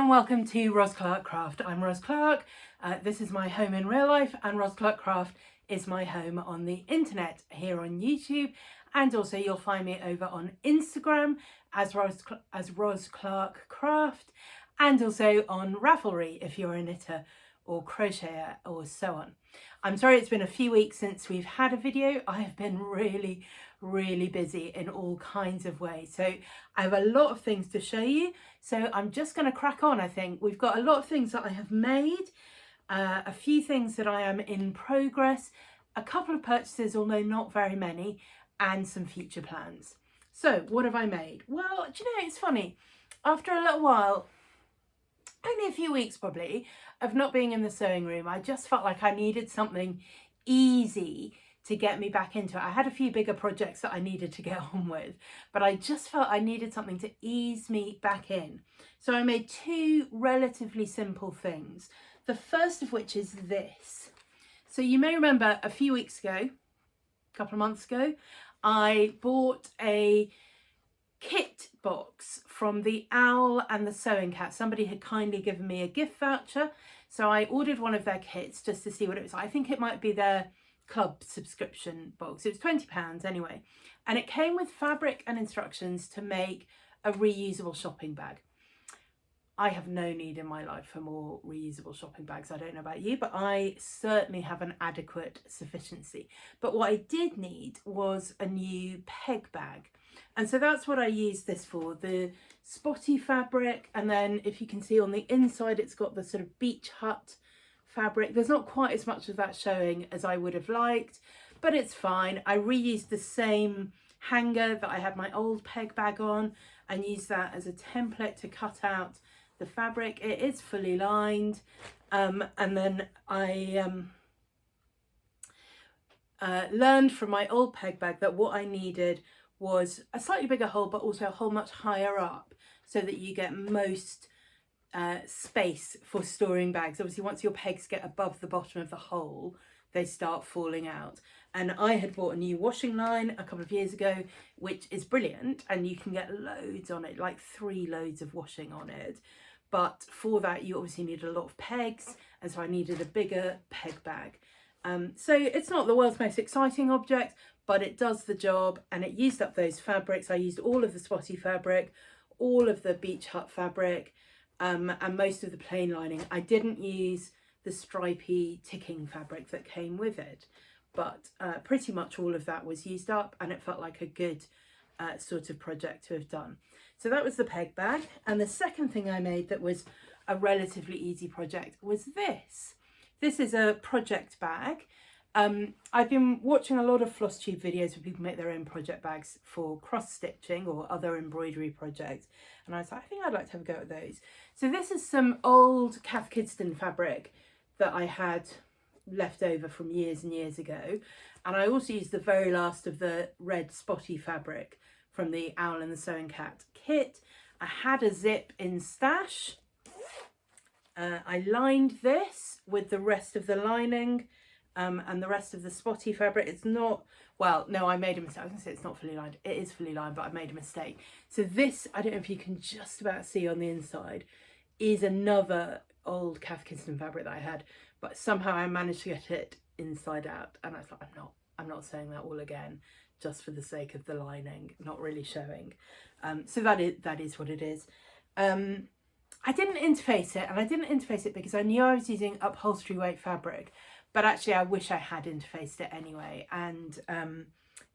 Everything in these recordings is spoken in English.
and welcome to Ros Clark Craft. I'm Ros Clark. This is my home in real life, and Ros Clark Craft is my home on the internet here on YouTube, and also you'll find me over on Instagram as Ros Clark Craft, and also on Ravelry if you're a knitter or crocheter or so on. I'm sorry it's been a few weeks since we've had a video. I have been really busy in all kinds of ways, so I have a lot of things to show you, so I'm just going to crack on. I think we've got a lot of things that I have made, a few things that I am in progress, a couple of purchases, although not very many, and some future plans. So what have I made? Well, do you know, it's funny, after a little while, only a few weeks probably, of not being in the sewing room, I just felt like I needed something easy to get me back into it. I had a few bigger projects that I needed to get on with, but I just felt I needed something to ease me back in. So I made two relatively simple things. The first of which is this. So you may remember a few weeks ago, a couple of months ago, I bought a kit box from the Owl and the Sewing Cat. Somebody had kindly given me a gift voucher, so I ordered one of their kits just to see what it was. I think it might be their club subscription box. It was £20 anyway, and it came with fabric and instructions to make a reusable shopping bag. I have no need in my life for more reusable shopping bags. I don't know about you, but I certainly have an adequate sufficiency. But what I did need was a new peg bag. And so that's what I used this for, the spotty fabric. And then if you can see on the inside, it's got the sort of beach hut fabric. There's not quite as much of that showing as I would have liked, but it's fine. I reused the same hanger that I had my old peg bag on and used that as a template to cut out the fabric. It is fully lined, and then I learned from my old peg bag that what I needed was a slightly bigger hole, but also a hole much higher up, so that you get most space for storing bags. Obviously, once your pegs get above the bottom of the hole, they start falling out. And I had bought a new washing line a couple of years ago, which is brilliant, and you can get loads on it, like 3 loads of washing on it. But for that, you obviously need a lot of pegs, and so I needed a bigger peg bag. So it's not the world's most exciting object, but it does the job, and it used up those fabrics. I used all of the spotty fabric, all of the beach hut fabric, and most of the plain lining. I didn't use the stripy ticking fabric that came with it, but pretty much all of that was used up, and it felt like a good sort of project to have done. So that was the peg bag. And the second thing I made that was a relatively easy project was this. This is a project bag. I've been watching a lot of floss tube videos where people make their own project bags for cross stitching or other embroidery projects, and I was like, I think I'd like to have a go at those. So this is some old Cath Kidston fabric that I had left over from years and years ago, and I also used the very last of the red spotty fabric from the Owl and the Sewing Cat kit. I had a zip in stash. I lined this with the rest of the lining and the rest of the spotty fabric. It's not, well, no, I made a mistake. I was going to say it's not fully lined. It is fully lined, but I made a mistake. So this, I don't know if you can just about see on the inside, is another old Cath Kidston fabric that I had, but somehow I managed to get it inside out, and I thought, I'm not sewing that all again just for the sake of the lining not really showing. So that is what it is. I didn't interface it, and I didn't interface it because I knew I was using upholstery weight fabric, but actually I wish I had interfaced it anyway, and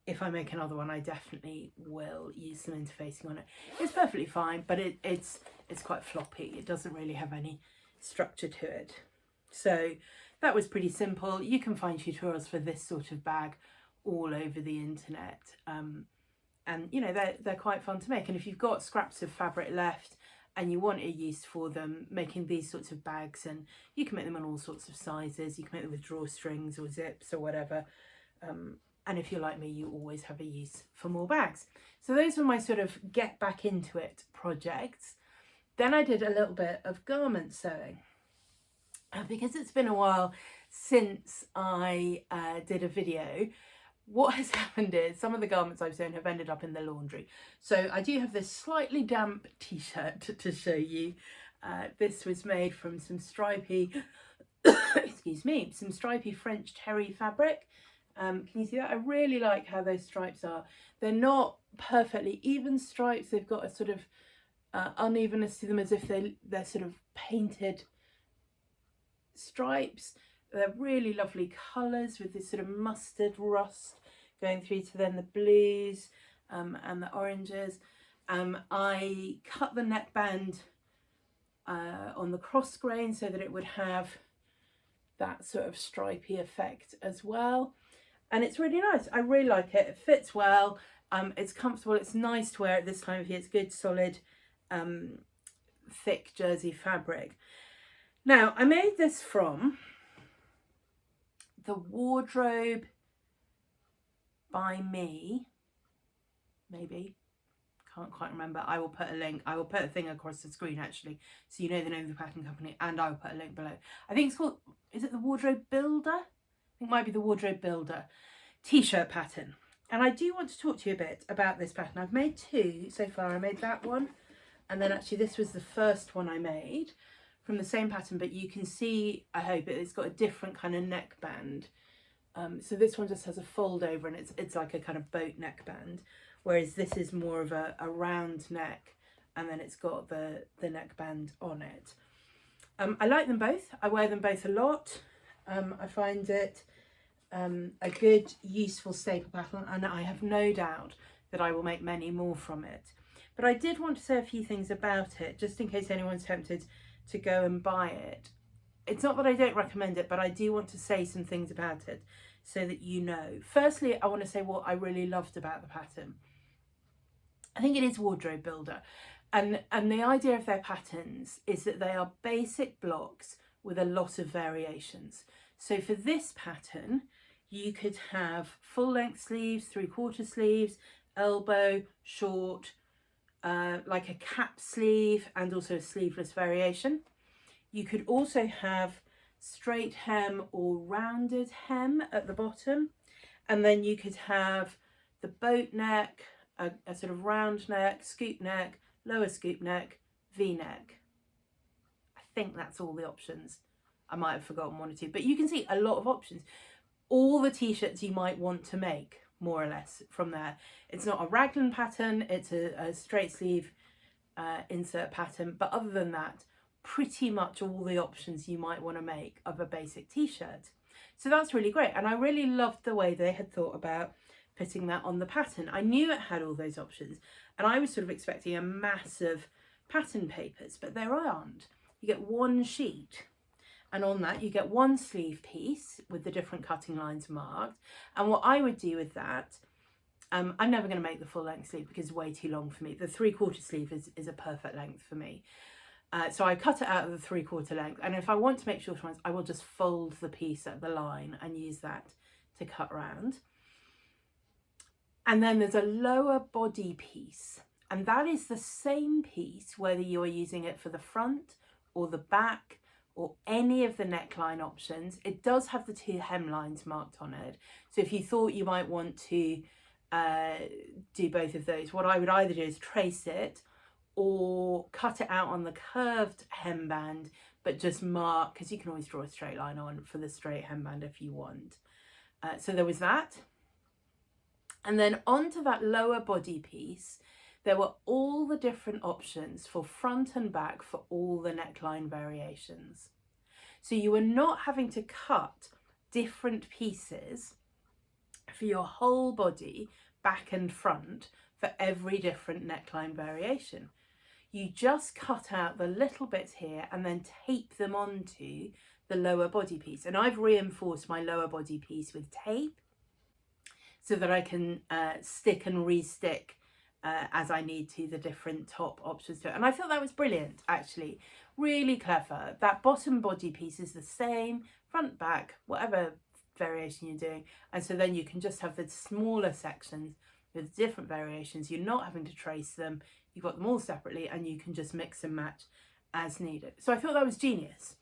if I make another one, I definitely will use some interfacing on it. It's perfectly fine, but it's quite floppy. It doesn't really have any structure to it. So that was pretty simple. You can find tutorials for this sort of bag all over the internet, and you know, they're quite fun to make. And if you've got scraps of fabric left and you want a use for them, making these sorts of bags, and you can make them in all sorts of sizes. You can make them with drawstrings or zips or whatever. And if you're like me, you always have a use for more bags. So those were my sort of get back into it projects. Then I did a little bit of garment sewing. Because it's been a while since I did a video, what has happened is some of the garments I've sewn have ended up in the laundry. So I do have this slightly damp t-shirt to show you. This was made from some stripy, excuse me, some stripy French terry fabric. Can you see that? I really like how those stripes are. They're not perfectly even stripes. They've got a sort of unevenness to them, as if they're sort of painted stripes. They're really lovely colours with this sort of mustard rust going through to then the blues and the oranges. I cut the neckband on the cross grain so that it would have that sort of stripy effect as well, and it's really nice. I really like it. It fits well, it's comfortable, it's nice to wear at this time of year. It's good solid thick jersey fabric. Now, I made this from the Wardrobe by Me, maybe, can't quite remember. I will put a link, I will put a thing across the screen actually, so you know the name of the pattern company, and I will put a link below. I think it's called, is it the Wardrobe Builder? I think it might be the Wardrobe Builder t-shirt pattern. And I do want to talk to you a bit about this pattern. I've made two so far. I made that one, and then actually this was the first one I made from the same pattern, but you can see, I hope, it's got a different kind of neckband. So this one just has a fold over, and it's like a kind of boat neckband, whereas this is more of a round neck, and then it's got the neckband on it. I like them both. I wear them both a lot. I find it a good, useful staple pattern, and I have no doubt that I will make many more from it. But I did want to say a few things about it, just in case anyone's tempted to go and buy it. It's not that I don't recommend it, but I do want to say some things about it so that you know. Firstly, I want to say what I really loved about the pattern. I think it is Wardrobe Builder, and the idea of their patterns is that they are basic blocks with a lot of variations. So for this pattern, you could have full length sleeves, 3/4 sleeves, elbow, short, like a cap sleeve, and also a sleeveless variation. You could also have straight hem or rounded hem at the bottom, and then you could have the boat neck, a sort of round neck, scoop neck, lower scoop neck, V-neck. I think that's all the options. I might have forgotten one or two, but you can see a lot of options. All the t-shirts you might want to make, more or less, from there. It's not a raglan pattern, it's a straight sleeve insert pattern, but other than that, pretty much all the options you might want to make of a basic t-shirt. So that's really great, and I really loved the way they had thought about putting that on the pattern. I knew it had all those options, and I was sort of expecting a massive pattern papers, but there aren't. You get one sheet, and on that you get one sleeve piece with the different cutting lines marked. And what I would do with that, I'm never going to make the full length sleeve because it's way too long for me. The 3/4 sleeve is a perfect length for me. So I cut it out of the 3/4 length, and if I want to make shorter ones, I will just fold the piece at the line and use that to cut round. And then there's a lower body piece, and that is the same piece whether you are using it for the front or the back or any of the neckline options. It does have the two hemlines marked on it, so if you thought you might want to do both of those, what I would either do is trace it or cut it out on the curved hemband, but just mark, because you can always draw a straight line on for the straight hemband if you want. So there was that. And then onto that lower body piece, there were all the different options for front and back for all the neckline variations. So you were not having to cut different pieces for your whole body, back and front, for every different neckline variation. You just cut out the little bits here and then tape them onto the lower body piece. And I've reinforced my lower body piece with tape so that I can stick and re-stick as I need to the different top options to it. And I thought that was brilliant, actually. Really clever. That bottom body piece is the same, front, back, whatever variation you're doing. And so then you can just have the smaller sections with different variations. You're not having to trace them. You've got them all separately, and you can just mix and match as needed. So I thought that was genius.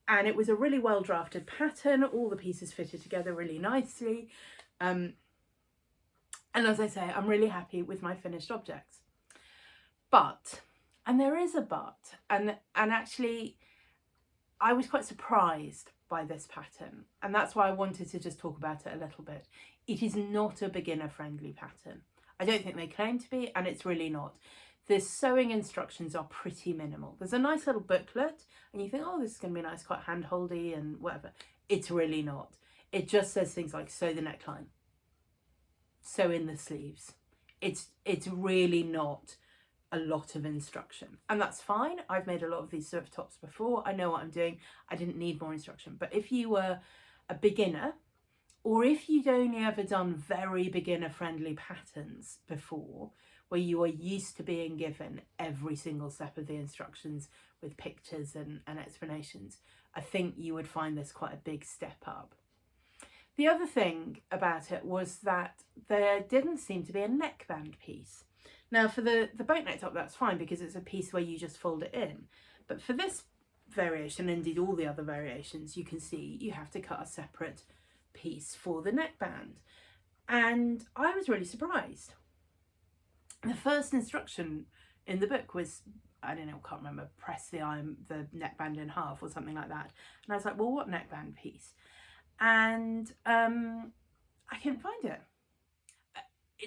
And it was a really well drafted pattern. All the pieces fitted together really nicely. And as I say, I'm really happy with my finished objects. But And there is a but, and actually I was quite surprised by this pattern, and that's why I wanted to just talk about it a little bit. It is not a beginner friendly pattern. I don't think they claim to be, and it's really not. The sewing instructions are pretty minimal. There's a nice little booklet and you think, oh, this is going to be nice, quite hand-holdy and whatever. It's really not. It just says things like sew the neckline, sew in the sleeves. It's really not a lot of instruction, and that's fine. I've made a lot of these sort of tops before. I know what I'm doing. I didn't need more instruction. But if you were a beginner, or if you'd only ever done very beginner friendly patterns before, where you are used to being given every single step of the instructions with pictures and explanations, I think you would find this quite a big step up. The other thing about it was that there didn't seem to be a neckband piece. Now for the boat neck top, that's fine because it's a piece where you just fold it in. But for this variation, and indeed all the other variations, you can see you have to cut a separate piece for the neckband. And I was really surprised. The first instruction in the book was, I don't know, I can't remember, press the neckband in half or something like that. And I was like, well, what neckband piece? And I couldn't find it.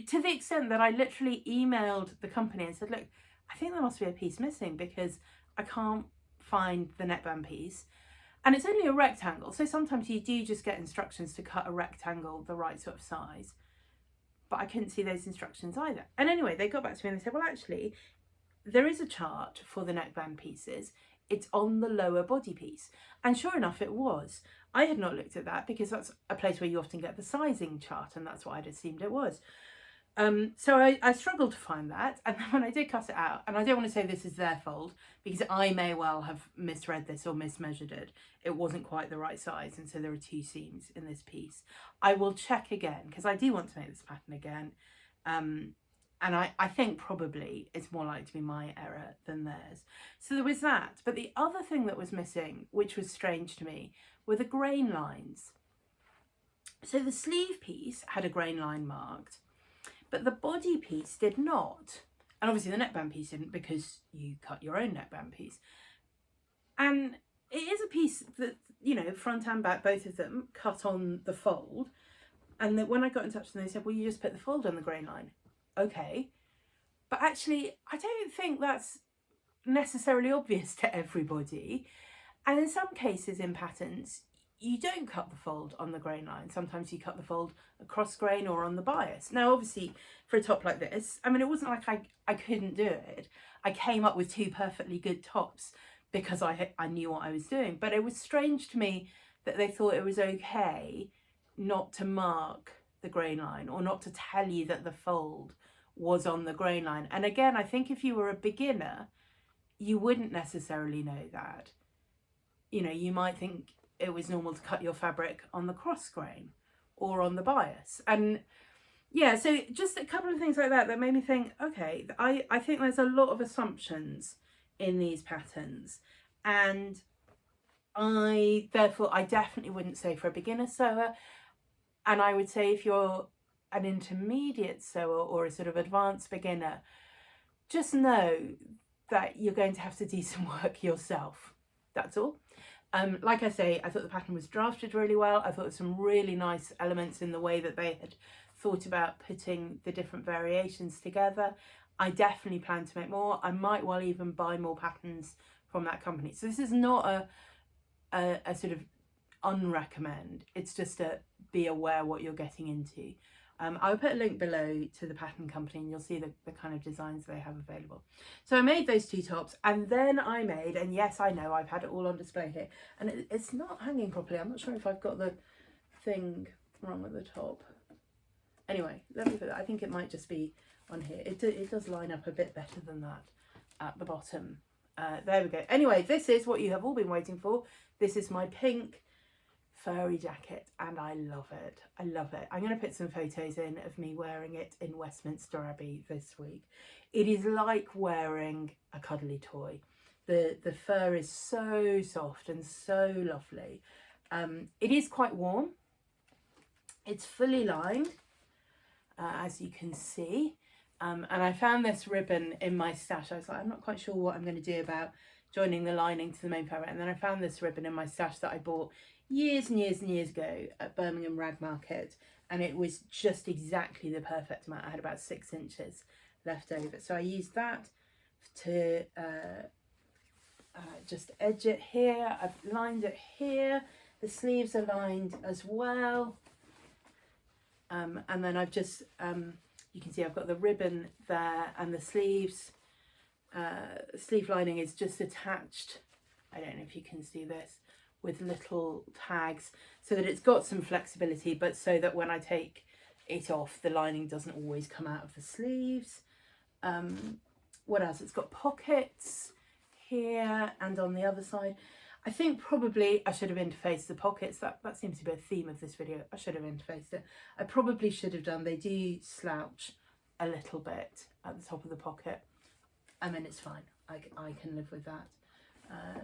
To the extent that I literally emailed the company and said, look, I think there must be a piece missing because I can't find the neckband piece. And it's only a rectangle, so sometimes you do just get instructions to cut a rectangle the right sort of size. But I couldn't see those instructions either. And anyway, they got back to me and they said, well, actually, there is a chart for the neckband pieces. It's on the lower body piece. And sure enough, it was. I had not looked at that because that's a place where you often get the sizing chart, and that's what I'd assumed it was. So I struggled to find that, and then when I did cut it out, and I don't want to say this is their fault because I may well have misread this or mismeasured it. It wasn't quite the right size, and so there are 2 seams in this piece. I will check again because I do want to make this pattern again, and I think probably it's more likely to be my error than theirs. So there was that, but the other thing that was missing, which was strange to me, were the grain lines. So the sleeve piece had a grain line marked, but the body piece did not. And obviously the neckband piece didn't because you cut your own neckband piece. And it is a piece that, you know, front and back, both of them, cut on the fold. And that when I got in touch with them, they said, well, you just put the fold on the grain line. Okay. But actually, I don't think that's necessarily obvious to everybody. And in some cases in patterns, you don't cut the fold on the grain line. Sometimes you cut the fold across grain or on the bias. Now, obviously, for a top like this, I mean, it wasn't like I couldn't do it. I came up with 2 perfectly good tops because I knew what I was doing. But it was strange to me that they thought it was okay not to mark the grain line or not to tell you that the fold was on the grain line. And again, I think if you were a beginner, you wouldn't necessarily know that. You know, you might think it was normal to cut your fabric on the cross grain or on the bias. And yeah, so just a couple of things like that made me think, okay, I think there's a lot of assumptions in these patterns, and I definitely wouldn't say for a beginner sewer, and I would say if you're an intermediate sewer or a sort of advanced beginner, just know that you're going to have to do some work yourself. That's all. Like I say, I thought the pattern was drafted really well. I thought there were some really nice elements in the way that they had thought about putting the different variations together. I definitely plan to make more. I might well even buy more patterns from that company. So this is not a sort of unrecommend. It's just a be aware what you're getting into. I'll put a link below to the pattern company and you'll see the kind of designs they have available. So I made those 2 tops, and then I made, and yes, I know I've had it all on display here, and it's not hanging properly. I'm not sure if I've got the thing wrong at the top. Anyway, let me put that. I think it might just be on here. It does line up a bit better than that at the bottom. There we go. Anyway, this is what you have all been waiting for. This is my pink furry jacket, and I love it. I love it. I'm going to put some photos in of me wearing it in Westminster Abbey this week. It is like wearing a cuddly toy. The fur is so soft and so lovely. It is quite warm. It's fully lined, as you can see. And I found this ribbon in my stash. I was like, I'm not quite sure what I'm going to do about joining the lining to the main fabric. And then I found this ribbon in my stash that I bought years and years and years ago at Birmingham Rag Market. And it was just exactly the perfect amount. I had about 6 inches left over. So I used that to just edge it here. I've lined it here. The sleeves are lined as well. And then I've just, you can see I've got the ribbon there, and the sleeves, sleeve lining is just attached, I don't know if you can see this, with little tags, so that it's got some flexibility, but so that when I take it off, the lining doesn't always come out of the sleeves. What else? It's got pockets here and on the other side. I think probably I should have interfaced the pockets. That seems to be a theme of this video. I should have interfaced it. I probably should have done. They do slouch a little bit at the top of the pocket. I mean, it's fine. I can live with that.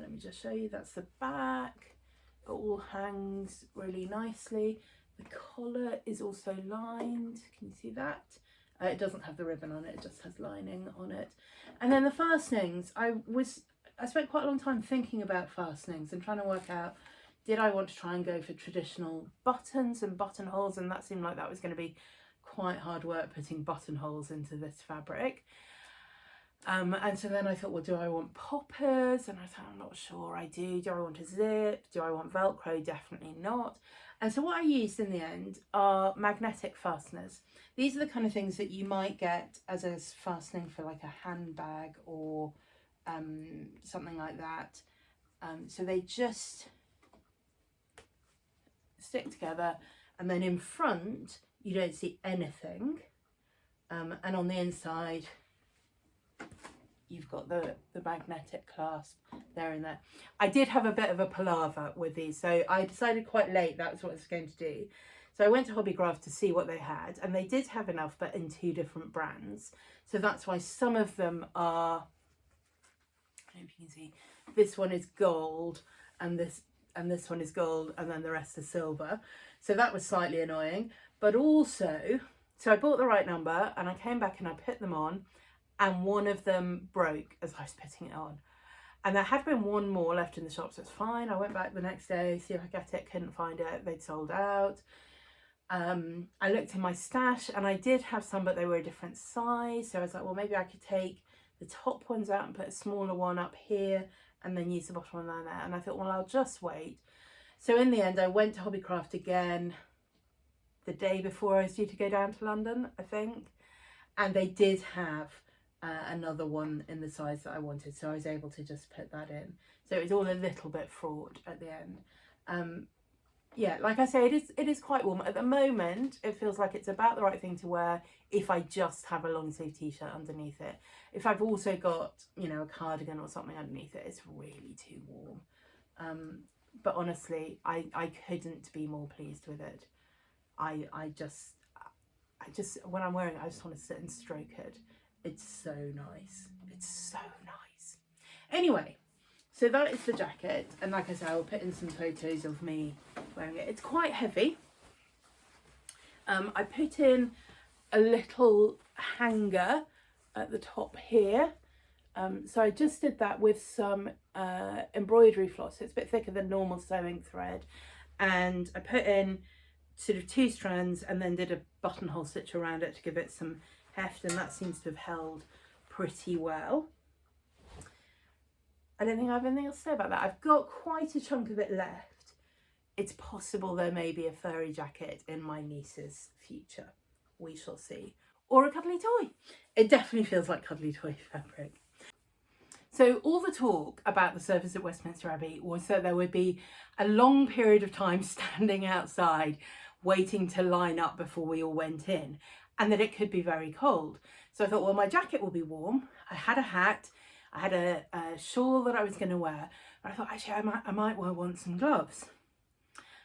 Let me just show you. That's the back. It all hangs really nicely. The collar is also lined. Can you see that? It doesn't have the ribbon on it. It just has lining on it. And then the fastenings. I spent quite a long time thinking about fastenings and trying to work out, did I want to try and go for traditional buttons and buttonholes, and that seemed like that was going to be quite hard work putting buttonholes into this fabric. And so then I thought, well, do I want poppers? And I thought, I'm not sure I do. Do I want a zip? Do I want Velcro? Definitely not. And so what I used in the end are magnetic fasteners. These are the kind of things that you might get as a fastening for like a handbag or something like that. So they just stick together, and then in front you don't see anything, and on the inside you've got the magnetic clasp there and there. I did have a bit of a palaver with these, so I decided quite late that's what I was going to do. So I went to Hobbycraft to see what they had, and they did have enough, but in 2 different brands. So that's why some of them are, I don't know if you can see, this one is gold and this one is gold, and then the rest is silver. So that was slightly annoying. But also, so I bought the right number, and I came back and I put them on, and one of them broke as I was putting it on. And there had been one more left in the shop, so it's fine. I went back the next day, see if I get it, couldn't find it, they'd sold out. I looked in my stash, and I did have some, but they were a different size. So I was like, well, maybe I could take the top ones out and put a smaller one up here, and then use the bottom one down there. And I thought, well, I'll just wait. So in the end, I went to Hobbycraft again the day before I was due to go down to London, I think. And they did have another one in the size that I wanted. So I was able to just put that in. So it was all a little bit fraught at the end. Yeah, like I say, it is quite warm. At the moment, it feels like it's about the right thing to wear if I just have a long sleeve t-shirt underneath it. If I've also got, you know, a cardigan or something underneath it, it's really too warm. But honestly, I couldn't be more pleased with it. I just, when I'm wearing it, I just want to sit and stroke it. It's so nice. It's so nice. Anyway, so that is the jacket. And like I said, I will put in some photos of me wearing it. It's quite heavy. I put in a little hanger at the top here. So I just did that with some embroidery floss. It's a bit thicker than normal sewing thread. And I put in sort of 2 strands and then did a buttonhole stitch around it to give it some heft, and that seems to have held pretty well. I don't think I have anything else to say about that. I've got quite a chunk of it left. It's possible there may be a furry jacket in my niece's future. We shall see. Or a cuddly toy. It definitely feels like cuddly toy fabric. So all the talk about the service at Westminster Abbey was that there would be a long period of time standing outside waiting to line up before we all went in, and that it could be very cold. So I thought, well, my jacket will be warm. I had a hat. I had a shawl that I was going to wear. But I thought, actually, I might well want some gloves.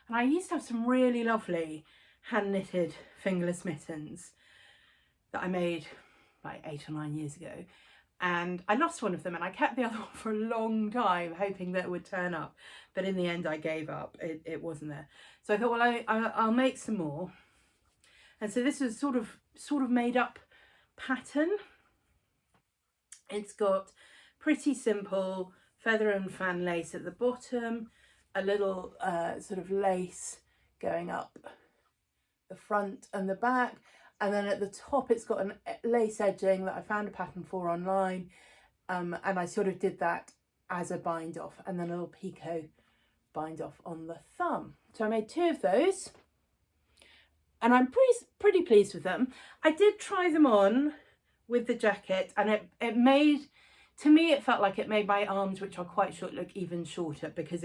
And I used to have some really lovely hand-knitted fingerless mittens that I made like 8 or 9 years ago. And I lost one of them, and I kept the other one for a long time, hoping that it would turn up. But in the end, I gave up. It wasn't there. So I thought, well, I'll make some more. And so this was sort of made up pattern. It's got pretty simple feather and fan lace at the bottom, a little sort of lace going up the front and the back, and then at the top it's got an lace edging that I found a pattern for online, and I sort of did that as a bind off, and then a little picot bind off on the thumb. So I made 2 of those, and I'm pretty pleased with them. I did try them on with the jacket, and it made, to me, it felt like it made my arms, which are quite short, look even shorter, because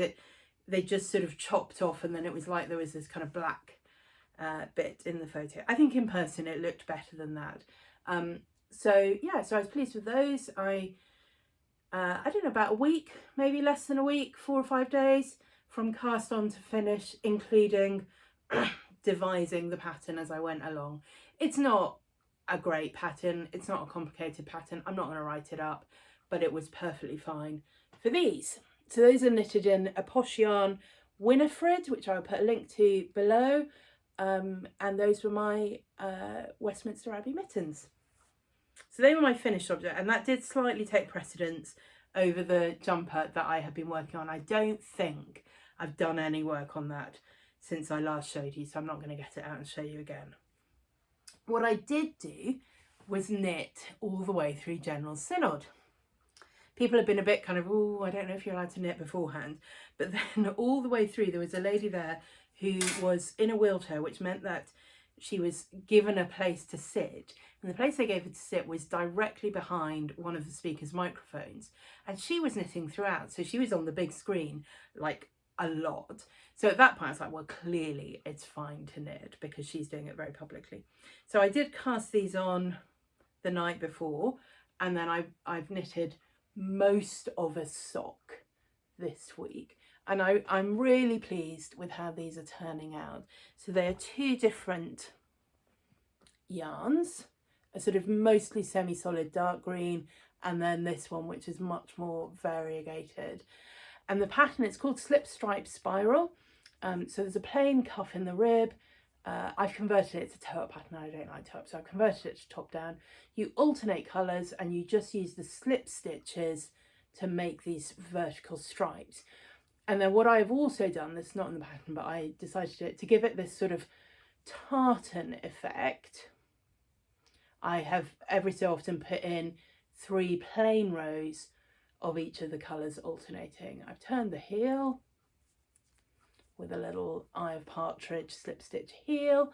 they just sort of chopped off, and then it was like there was this kind of black bit in the photo. I think in person it looked better than that. So yeah, so I was pleased with those. I don't know, about a week, maybe less than a week, 4 or 5 days from cast on to finish, including devising the pattern as I went along. It's not a great pattern, it's not a complicated pattern, I'm not going to write it up, but it was perfectly fine for these. So those are knitted in a posh yarn Winifred, which I'll put a link to below, and those were my Westminster Abbey mittens. So they were my finished object, and that did slightly take precedence over the jumper that I have been working on. I don't think I've done any work on that since I last showed you, so I'm not going to get it out and show you again. What I did do was knit all the way through General Synod. People have been a bit kind of, oh, I don't know if you're allowed to knit beforehand, but then all the way through there was a lady there who was in a wheelchair, which meant that she was given a place to sit, and the place they gave her to sit was directly behind one of the speaker's microphones, and she was knitting throughout, so she was on the big screen like a lot. So at that point I was like, well, clearly it's fine to knit because she's doing it very publicly. So I did cast these on the night before, and then I've knitted most of a sock this week, and I'm really pleased with how these are turning out. So they are 2 different yarns, a sort of mostly semi-solid dark green, and then this one which is much more variegated. And the pattern, it's called Slip Stripe Spiral. So there's a plain cuff in the rib. I've converted it to toe-up pattern. I don't like toe-up, so I've converted it to top-down. You alternate colours, and you just use the slip stitches to make these vertical stripes. And then what I've also done, this is not in the pattern, but I decided to give it this sort of tartan effect. I have every so often put in 3 plain rows of each of the colours alternating. I've turned the heel with a little eye of partridge slip stitch heel,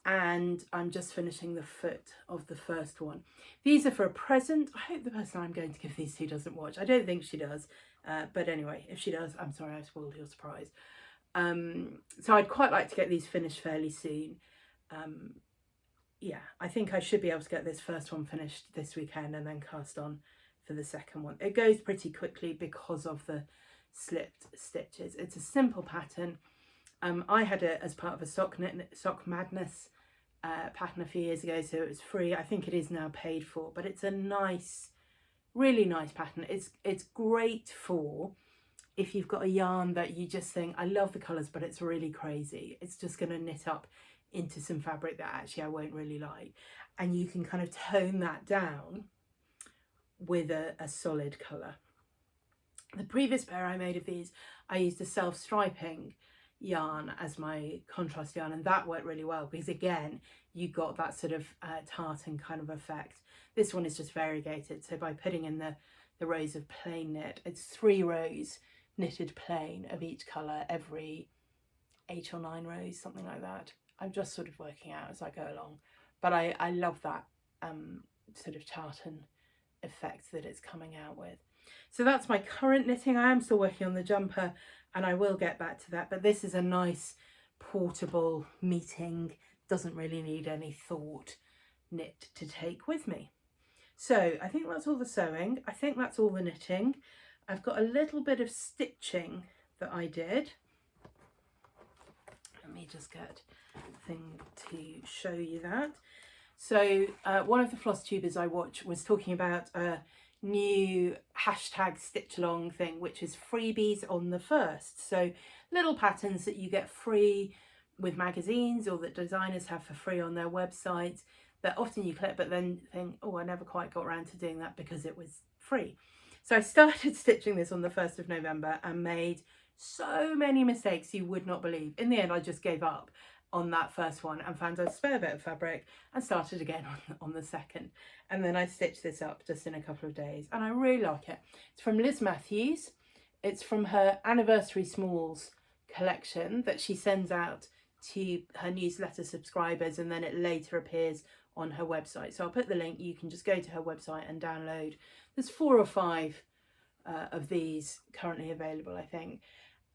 and I'm just finishing the foot of the first one. These are for a present. I hope the person I'm going to give these to doesn't watch. I don't think she does, but anyway, if she does, I'm sorry I spoiled your surprise. So I'd quite like to get these finished fairly soon. Yeah, I think I should be able to get this first one finished this weekend and then cast on for the second one. It goes pretty quickly because of the slipped stitches. It's a simple pattern. I had it as part of a Sock Madness pattern a few years ago, so it was free. I think it is now paid for, but it's a nice, really nice pattern. It's great for if you've got a yarn that you just think, I love the colours, but it's really crazy. It's just going to knit up into some fabric that actually I won't really like, and you can kind of tone that down with a solid colour. The previous pair I made of these, I used a self-striping yarn as my contrast yarn, and that worked really well because again you got that sort of tartan kind of effect. This one is just variegated, so by putting in the rows of plain knit, it's 3 rows knitted plain of each colour every 8 or 9 rows, something like that. I'm just sort of working out as I go along, but I love that sort of tartan effect that it's coming out with. So that's my current knitting. I am still working on the jumper and I will get back to that, but this is a nice portable meeting, doesn't really need any thought knit to take with me. So I think that's all the sewing. I think that's all the knitting. I've got a little bit of stitching that I did. Let me just get a thing to show you that. So one of the floss tubers I watch was talking about a new hashtag stitch along thing, which is freebies on the 1st. So little patterns that you get free with magazines or that designers have for free on their websites that often you clip but then think, oh, I never quite got around to doing that because it was free. So I started stitching this on the 1st of November and made so many mistakes you would not believe. In the end, I just gave up on that first one and found a spare bit of fabric and started again on the second. And then I stitched this up just in a couple of days and I really like it. It's from Liz Matthews. It's from her Anniversary Smalls collection that she sends out to her newsletter subscribers, and then it later appears on her website. So I'll put the link. You can just go to her website and download. There's 4 or 5 of these currently available, I think,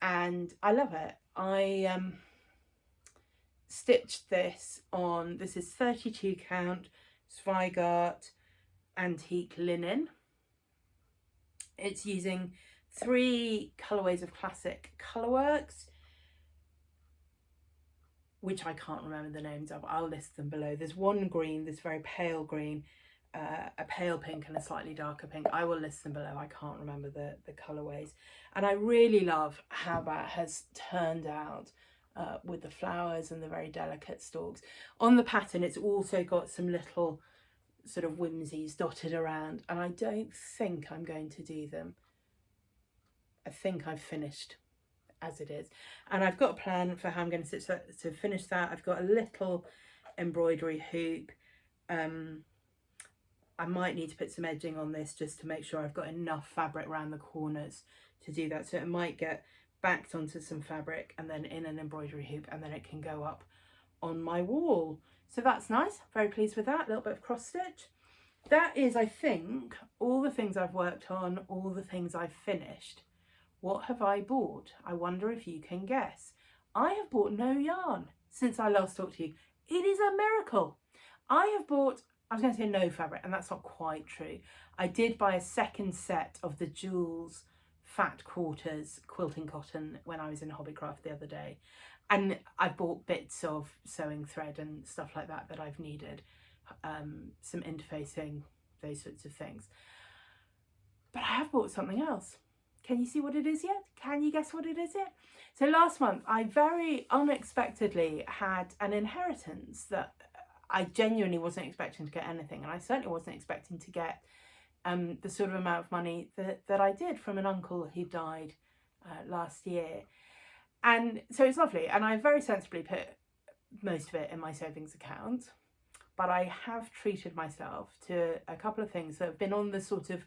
and I love it. I stitched this on, this is 32 count Zweigart antique linen. It's using 3 colourways of Classic Colourworks, which I can't remember the names of. I'll list them below. There's one green, this very pale green, a pale pink and a slightly darker pink. I will list them below. I can't remember the colourways. And I really love how that has turned out with the flowers and the very delicate stalks. On the pattern, it's also got some little sort of whimsies dotted around, and I don't think I'm going to do them. I think I've finished as it is, and I've got a plan for how I'm going to stitch that to finish that. I've got a little embroidery hoop. I might need to put some edging on this just to make sure I've got enough fabric around the corners to do that, so it might get backed onto some fabric and then in an embroidery hoop, and then it can go up on my wall. So that's nice, very pleased with that. A little bit of cross stitch. That is, I think, all the things I've worked on, all the things I've finished. What have I bought? I wonder if you can guess. I have bought no yarn since I last talked to you. It is a miracle. I have bought, I was going to say no fabric, and that's not quite true. I did buy a second set of the Jules Fat Quarters quilting cotton when I was in Hobbycraft the other day. And I bought bits of sewing thread and stuff like that that I've needed. Some interfacing, those sorts of things. But I have bought something else. Can you see what it is yet? Can you guess what it is yet? So last month, I very unexpectedly had an inheritance that I genuinely wasn't expecting to get anything. And I certainly wasn't expecting to get the sort of amount of money that I did from an uncle who died last year. And so it's lovely. And I very sensibly put most of it in my savings account. But I have treated myself to a couple of things that have been on the sort of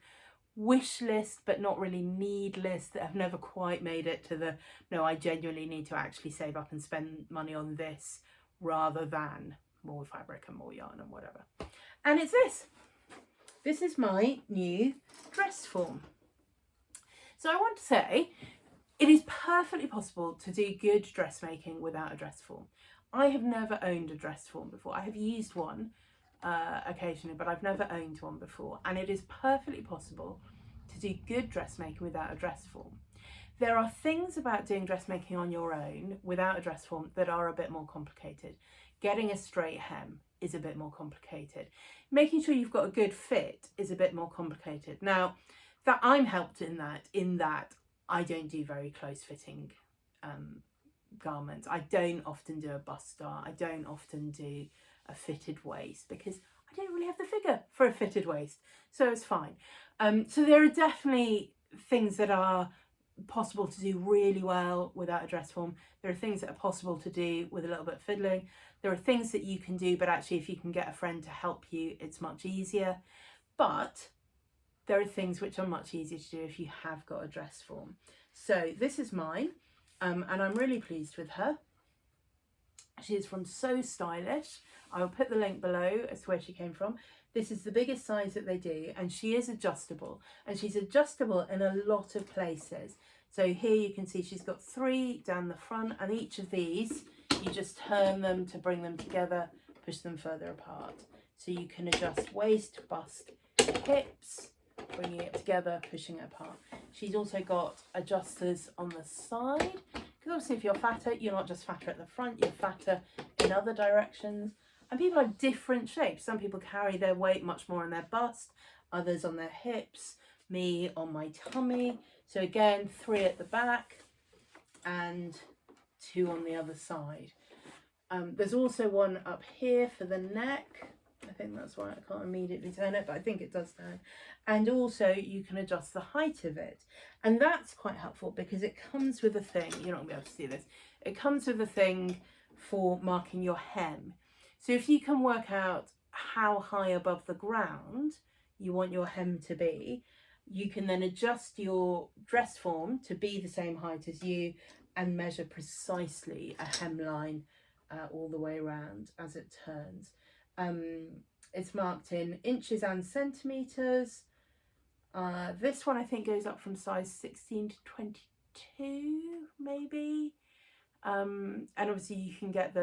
wish list but not really need list, that have never quite made it to the, no, I genuinely need to actually save up and spend money on this rather than more fabric and more yarn and whatever. And it's this. This is my new dress form. So I want to say it is perfectly possible to do good dressmaking without a dress form. I have never owned a dress form before. I have used one occasionally, but I've never owned one before. And it is perfectly possible to do good dressmaking without a dress form. There are things about doing dressmaking on your own without a dress form that are a bit more complicated. Getting a straight hem is a bit more complicated. Making sure you've got a good fit is a bit more complicated. Now, that I'm helped in that I don't do very close fitting garments. I don't often do a bust start. I don't often do a fitted waist because I don't really have the figure for a fitted waist, so it's fine. So there are definitely things that are possible to do really well without a dress form. There are things that are possible to do with a little bit of fiddling. There are things that you can do, but actually if you can get a friend to help you, it's much easier. But there are things which are much easier to do if you have got a dress form. So this is mine, and I'm really pleased with her. She is from So Stylish. I will put the link below as to where she came from. This is the biggest size that they do, and she is adjustable, and she's adjustable in a lot of places. So here you can see she's got 3 down the front, and each of these you just turn them to bring them together, push them further apart. So you can adjust waist, bust, hips, bringing it together, pushing it apart. She's also got adjusters on the side, because obviously if you're fatter, you're not just fatter at the front, you're fatter in other directions. And people have different shapes. Some people carry their weight much more on their bust, others on their hips, me on my tummy. So again, 3 at the back and 2 on the other side. There's also one up here for the neck. I think that's why I can't immediately turn it, but I think it does turn. And also you can adjust the height of it. And that's quite helpful because it comes with a thing, you're not gonna be able to see this, it comes with a thing for marking your hem. So if you can work out how high above the ground you want your hem to be, you can then adjust your dress form to be the same height as you and measure precisely a hemline all the way around as it turns. It's marked in inches and centimetres. This one I think goes up from size 16 to 22 maybe. And obviously you can get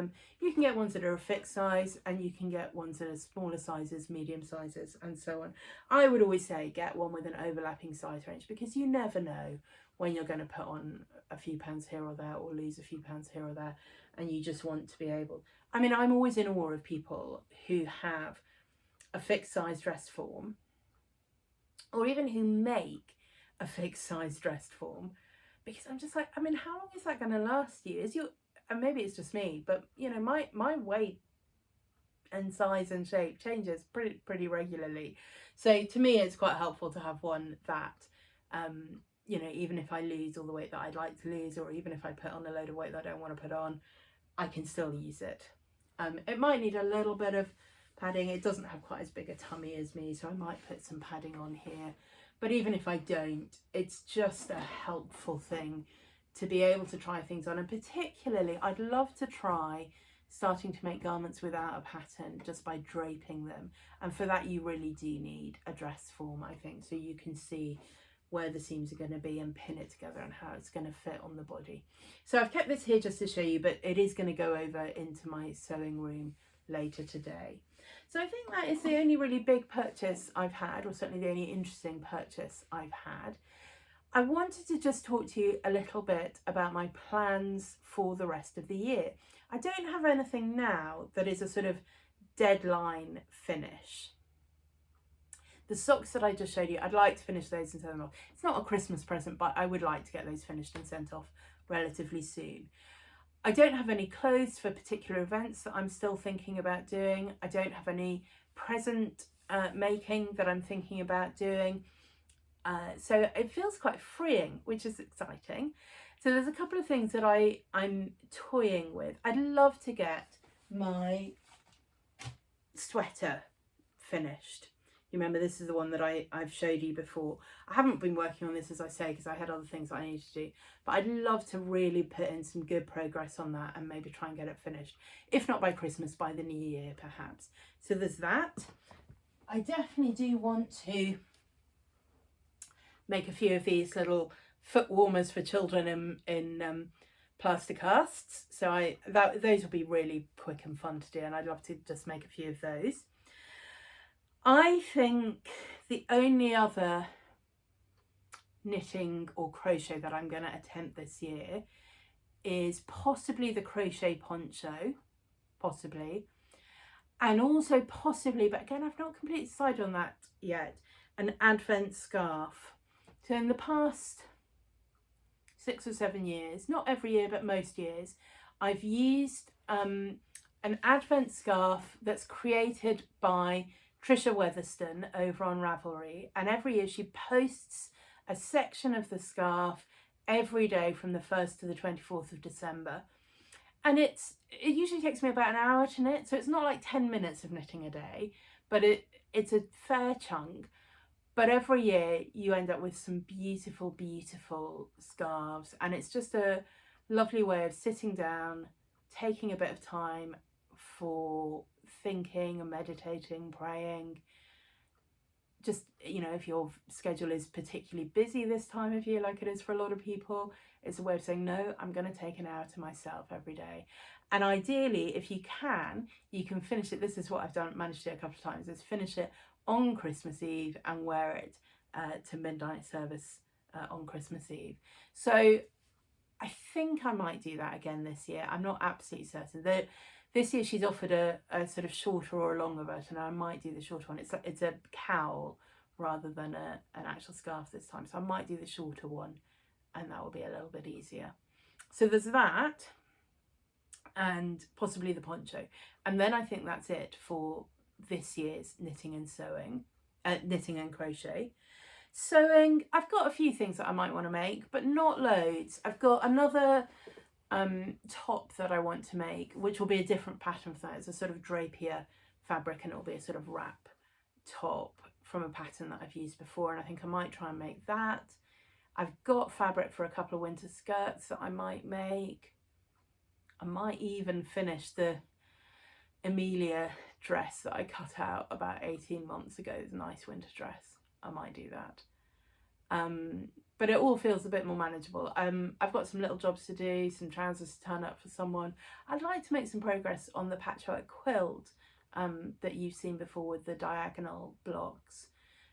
ones that are a fixed size, and you can get ones that are smaller sizes, medium sizes, and so on. I would always say get one with an overlapping size range, because you never know when you're going to put on a few pounds here or there, or lose a few pounds here or there, and you just want to be able, I mean, I'm always in awe of people who have a fixed size dress form, or even who make a fixed size dress form, because I'm just like, I mean, how long is that going to last you? And maybe it's just me, but you know, my weight and size and shape changes pretty regularly. So to me, it's quite helpful to have one that, you know, even if I lose all the weight that I'd like to lose, or even if I put on a load of weight that I don't want to put on, I can still use it. It might need a little bit of padding. It doesn't have quite as big a tummy as me, so I might put some padding on here. But even if I don't, it's just a helpful thing to be able to try things on. And particularly, I'd love to try starting to make garments without a pattern, just by draping them. And for that, you really do need a dress form, I think, so you can see where the seams are going to be and pin it together and how it's going to fit on the body. So I've kept this here just to show you, but it is going to go over into my sewing room later today. So I think that is the only really big purchase I've had, or certainly the only interesting purchase I've had. I wanted to just talk to you a little bit about my plans for the rest of the year. I don't have anything now that is a sort of deadline finish. The socks that I just showed you, I'd like to finish those and send them off. It's not a Christmas present, but I would like to get those finished and sent off relatively soon. I don't have any clothes for particular events that I'm still thinking about doing. I don't have any present making that I'm thinking about doing. So it feels quite freeing, which is exciting. So there's a couple of things that I'm toying with. I'd love to get my sweater finished. You remember, this is the one that I've showed you before. I haven't been working on this, as I say, because I had other things that I needed to do. But I'd love to really put in some good progress on that and maybe try and get it finished. If not by Christmas, by the new year, perhaps. So there's that. I definitely do want to make a few of these little foot warmers for children in plaster casts. So those will be really quick and fun to do, and I'd love to just make a few of those. I think the only other knitting or crochet that I'm going to attempt this year is possibly the crochet poncho, possibly, and also possibly, but again, I've not completely decided on that yet, an advent scarf. So in the past 6 or 7 years, not every year, but most years, I've used an advent scarf that's created by Trisha Weatherston over on Ravelry, and every year she posts a section of the scarf every day from the 1st to the 24th of December. And it usually takes me about an hour to knit, so it's not like 10 minutes of knitting a day, but it's a fair chunk. But every year you end up with some beautiful, beautiful scarves, and it's just a lovely way of sitting down, taking a bit of time for thinking and meditating, praying. Just, you know, if your schedule is particularly busy this time of year, like it is for a lot of people, it's a way of saying, no, I'm going to take an hour to myself every day. And ideally, if you can finish it. This is what I've managed to do a couple of times, is finish it on Christmas Eve and wear it to midnight service on Christmas Eve. So I think I might do that again this year. I'm not absolutely certain. This year she's offered a sort of shorter or a longer version. I might do the shorter one. It's a cowl rather than an actual scarf this time. So I might do the shorter one, and that will be a little bit easier. So there's that, and possibly the poncho. And then I think that's it for this year's knitting and sewing, knitting and crochet. Sewing, I've got a few things that I might want to make, but not loads. I've got another top that I want to make, which will be a different pattern for that. It's a sort of drapier fabric, and it'll be a sort of wrap top from a pattern that I've used before, and I think I might try and make that. I've got fabric for a couple of winter skirts that I might make. I might even finish the Amelia dress that I cut out about 18 months ago. It's a nice winter dress. I might do that. But it all feels a bit more manageable. I've got some little jobs to do, some trousers to turn up for someone. I'd like to make some progress on the patchwork quilt that you've seen before with the diagonal blocks.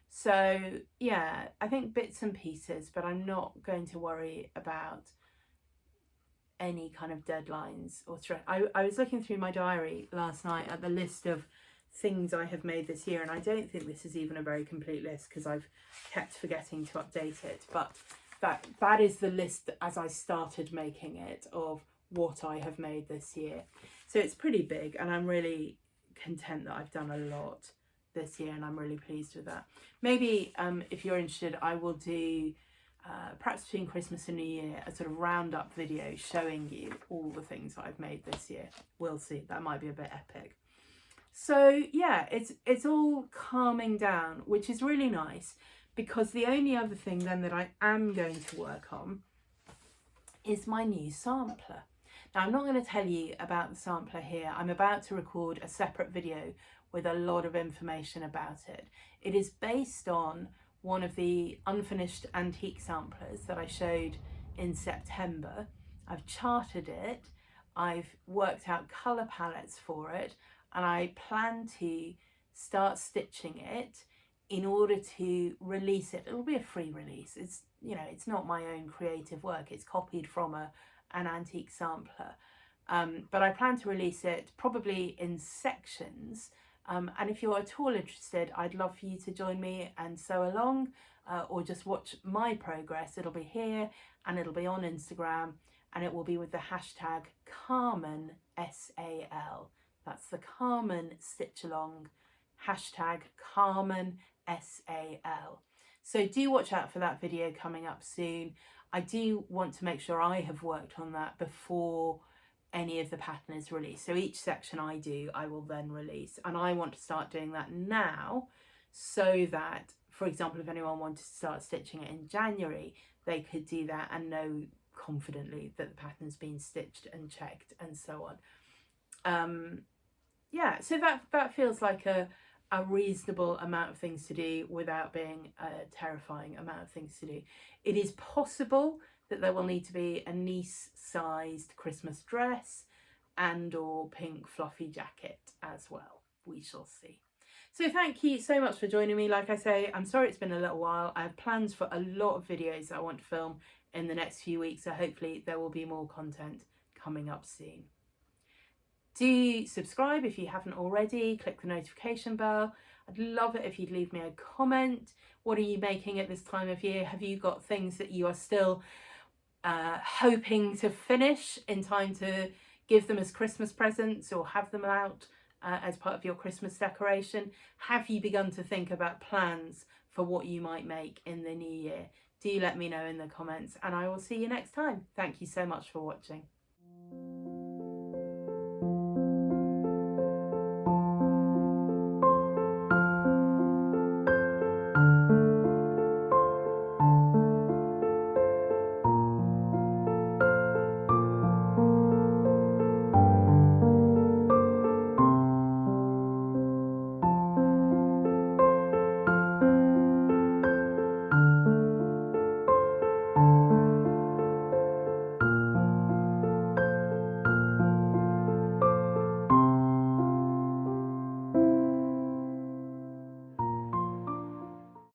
So yeah, I think bits and pieces, but I'm not going to worry about any kind of deadlines or stress. I was looking through my diary last night at the list of things I have made this year, and I don't think this is even a very complete list because I've kept forgetting to update it, but that is the list as I started making it of what I have made this year. So it's pretty big, and I'm really content that I've done a lot this year, and I'm really pleased with that. Maybe if you're interested, I will do perhaps between Christmas and New Year a sort of roundup video showing you all the things that I've made this year. We'll see, that might be a bit epic. So yeah, it's all calming down, which is really nice, because the only other thing then that I am going to work on is my new sampler. Now, I'm not going to tell you about the sampler here. I'm about to record a separate video with a lot of information about it. It is based on one of the unfinished antique samplers that I showed in September. I've charted it, I've worked out colour palettes for it, and I plan to start stitching it in order to release it. It'll be a free release. It's, you know, it's not my own creative work. It's copied from an antique sampler. But I plan to release it probably in sections. And if you're at all interested, I'd love for you to join me and sew along, or just watch my progress. It'll be here, and it'll be on Instagram, and it will be with the hashtag Carmen SAL. That's the Carmen Stitch Along, hashtag Carmen SAL. So do watch out for that video coming up soon. I do want to make sure I have worked on that before any of the pattern is released. So each section I do, I will then release. And I want to start doing that now, so that, for example, if anyone wanted to start stitching it in January, they could do that and know confidently that the pattern's been stitched and checked and so on. Yeah, so that feels like a reasonable amount of things to do without being a terrifying amount of things to do. It is possible that there will need to be a niece-sized Christmas dress and or pink fluffy jacket as well. We shall see. So thank you so much for joining me. Like I say, I'm sorry it's been a little while. I have plans for a lot of videos that I want to film in the next few weeks, so hopefully there will be more content coming up soon. Do subscribe if you haven't already, click the notification bell. I'd love it if you'd leave me a comment. What are you making at this time of year? Have you got things that you are still hoping to finish in time to give them as Christmas presents or have them out as part of your Christmas decoration? Have you begun to think about plans for what you might make in the new year? Do let me know in the comments, and I will see you next time. Thank you so much for watching.